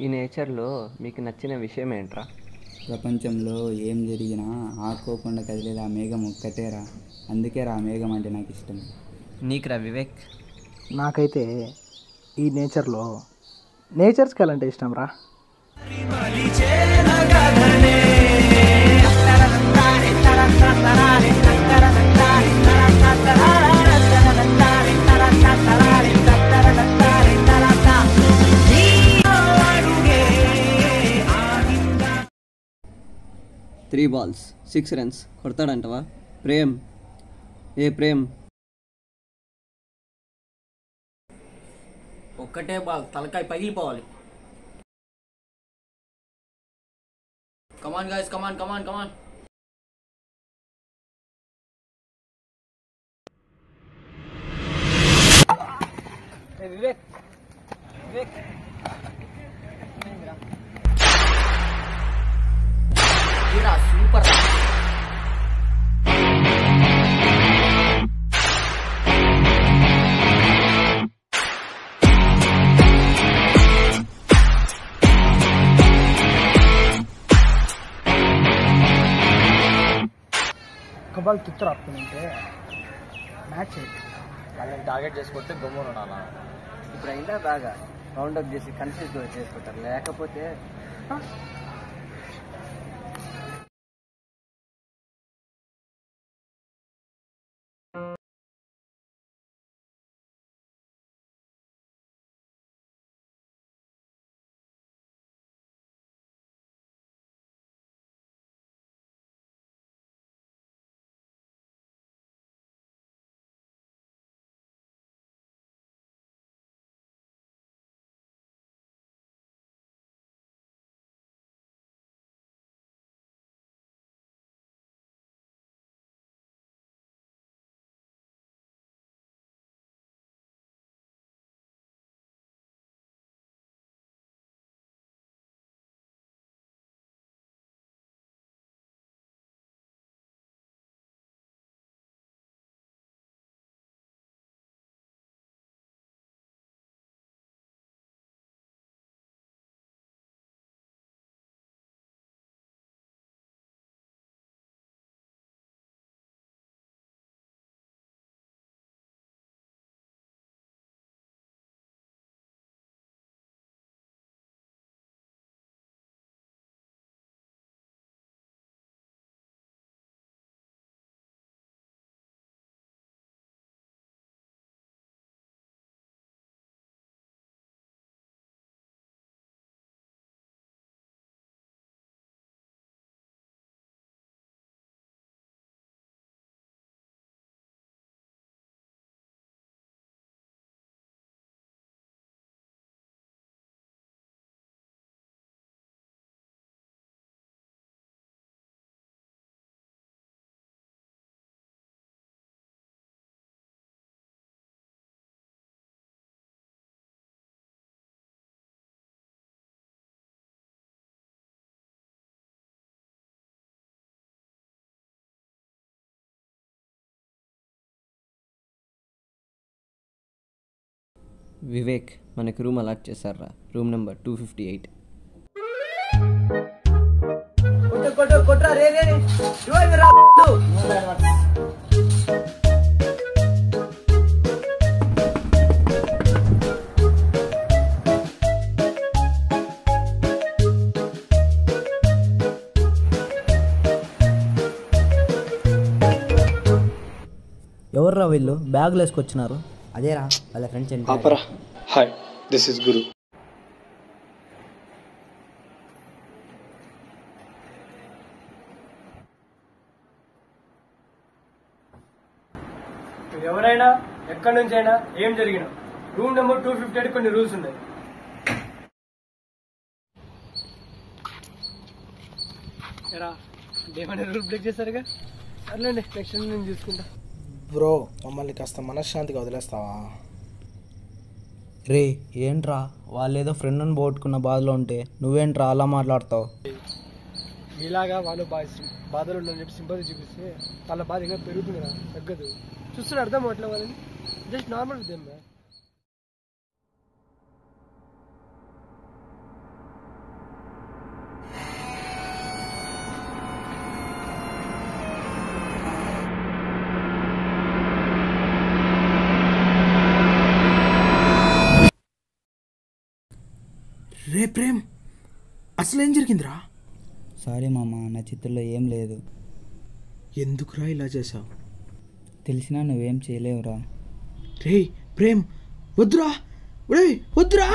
ఈ నేచర్లో మీకు నచ్చిన విషయం ఏంట్రా? ప్రపంచంలో ఏం జరిగినా ఆకోకుండా కదిలేది ఆ మేఘం ఒక్కటేరా. అందుకేరా ఆ మేఘం అంటే నాకు ఇష్టం. నీకురా వివేక్? నాకైతే ఈ నేచర్ స్కేల్ అంటే ఇష్టం రా. త్రీ బాల్స్ 6 రన్స్ కొడతాడంటవా? ప్రేమ్ ప్రేమ్ ఒక్కటే బాల్ తలకాయ పగిలిపోవాలి. Come on guys, come on come on come on. Vivek Vivek super. కబాల్ తుత్తు రాకుంటే మ్యాచ్ వాళ్ళని టార్గెట్ చేసుకుంటే గమ్మున ఉండాలా. ఇప్పుడు అయినా బాగా రౌండప్ చేసి కన్ఫ్యూజ్ చేసుకుంటారు, లేకపోతే వివేక్ మనకి రూమ్ అలాట్ చేశారా? Room number 258. ఎవర్రా వీళ్ళు బ్యాగులు వేసుకొచ్చినారు? అదేరా వాళ్ళ ఫ్రెండ్స్ ఏంటి? హాయ్, దిస్ ఇస్ గురు. ఎవరైనా ఎక్కడి నుంచి అయినా ఏం జరిగినా రూమ్ నెంబర్ 258 కొన్ని రూల్స్ ఉన్నాయి. ఏమైనా రూల్ బ్రేక్ చేశారుగా? సర్లేండి, నెక్స్ట్ నేను చూసుకుంటా. బ్రో మమ్మల్ని కాస్త మనశ్శాంతిగా వదిలేస్తావా? రే ఏంట్రా, వాళ్ళేదో ఫ్రెండ్ని పోగొట్టుకున్న బాధలో ఉంటే నువ్వేంట్రా అలా మాట్లాడతావు? మీలాగా వాళ్ళు బాధలు ఉందని చెప్పి సింపతి చూపిస్తే వాళ్ళ బాధ ఇంకా పెరుగుతుంది కదా, తగ్గదు. చూస్తున్నా అర్థం అవట్లేదు వాళ్ళని. Just normal with them. రే ప్రేమ్, అసలు ఏం జరిగిందిరా? సారీ మామ, నా చిత్రంలో ఏం లేదు. ఎందుకురా ఇలా చేసావు? తెలిసినా నువ్వేం చేయలేవురా. రే ప్రేమ్, వద్దురా, రే వద్దురా.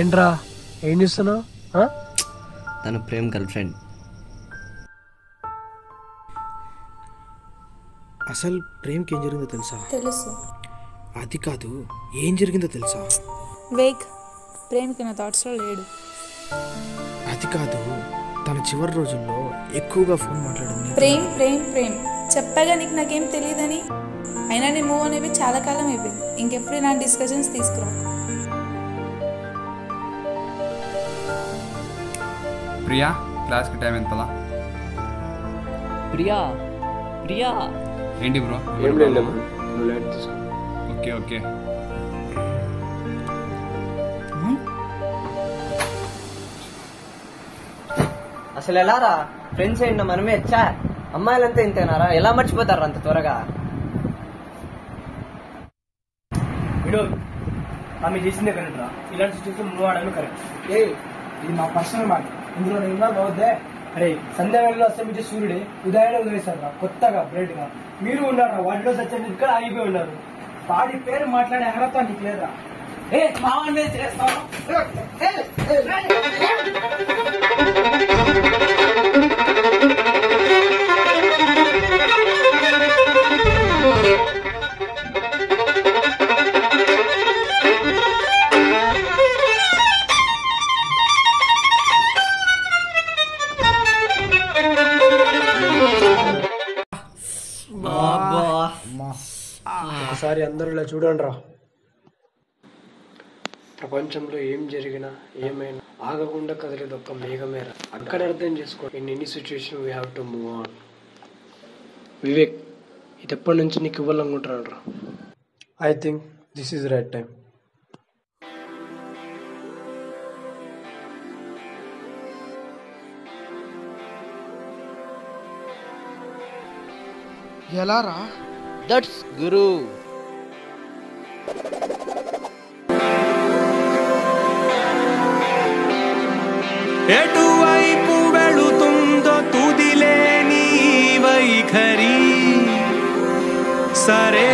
ఏంట్రా ఏం చేస్తున్నావు? తన ప్రేమ్ గర్ల్ ఫ్రెండ్. అసలు ప్రేమ్కి ఏం జరిగిందో తెలుసా? తెలుసు. అది కాదు, ఏం జరిగిందో తెలుసా? వేక్ ప్రేమ్కి నా థాట్స్లో లేడు. అది కాదు, తన చివరి రోజుల్లో ఎక్కువగా ఫోన్ మాట్లాడింది. ప్రేమ్ ప్రేమ్ ప్రేమ్ చెప్పాగా నీకు నాకేం తెలియదని. అయినా నీ మూవ్ అనేవి చాలా కాలం అయిపోయింది. ఇంకెప్పుడు ఇలాంటి డిస్కషన్స్ తీసుకురా. ప్రియా, క్లాస్కి టైం ఎంతలా? ప్రియా ప్రియా ఏంటి బ్రో? ఏం లేదు, నువ్వు లైట్ తీసుకో. Okay okay. అసలు ఎలా రా ఫ్రెండ్స్ ఏంటో మనమే వచ్చా. అమ్మాయిలంతా ఇంతేనారా? ఎలా మర్చిపోతారు అంత త్వరగా? వినోద్, ఆమె చేసిందే కరెక్ట్ రా. ఇలాంటి సిచ్యువేషన్ నువ్వు ఆడను కరెక్ట్. ఇది మా పర్సనల్ మాట, ఇందులో నేను ఇన్వాల్వ్ అవుద్దే. అరే సంధ్యావేళలో అస్తమించే సూర్యుడే ఉదయాన్నే ఉదయిస్తారు రా, కొత్తగా బ్రైట్ గా. మీరు ఉన్నారా వాటిలో సత్యం ఇక్కడ ఆగిపోయి ఉన్నారు. వాడి పేరు మాట్లాడే అర్హత నీకు లేదురా. ఒకసారి అందరూ ఇలా చూడండి రా. ప్రపంచంలో ఏం జరిగినా ఏమైనా ఆగకుండా కదిలేదు ఒక్క మేఘమేరా. అక్కడ అర్థం చేసుకో, in any situation we have to move on. Vivek, ఇది ఎప్పటి నుంచి నీకు ఇవ్వాలనుకుంటున్నాను రా. I think this is right time. ఎలా రా? దట్స్ గురు. ఎటువైపు వెళుతుందో తుదిలేని వైఖరి సరే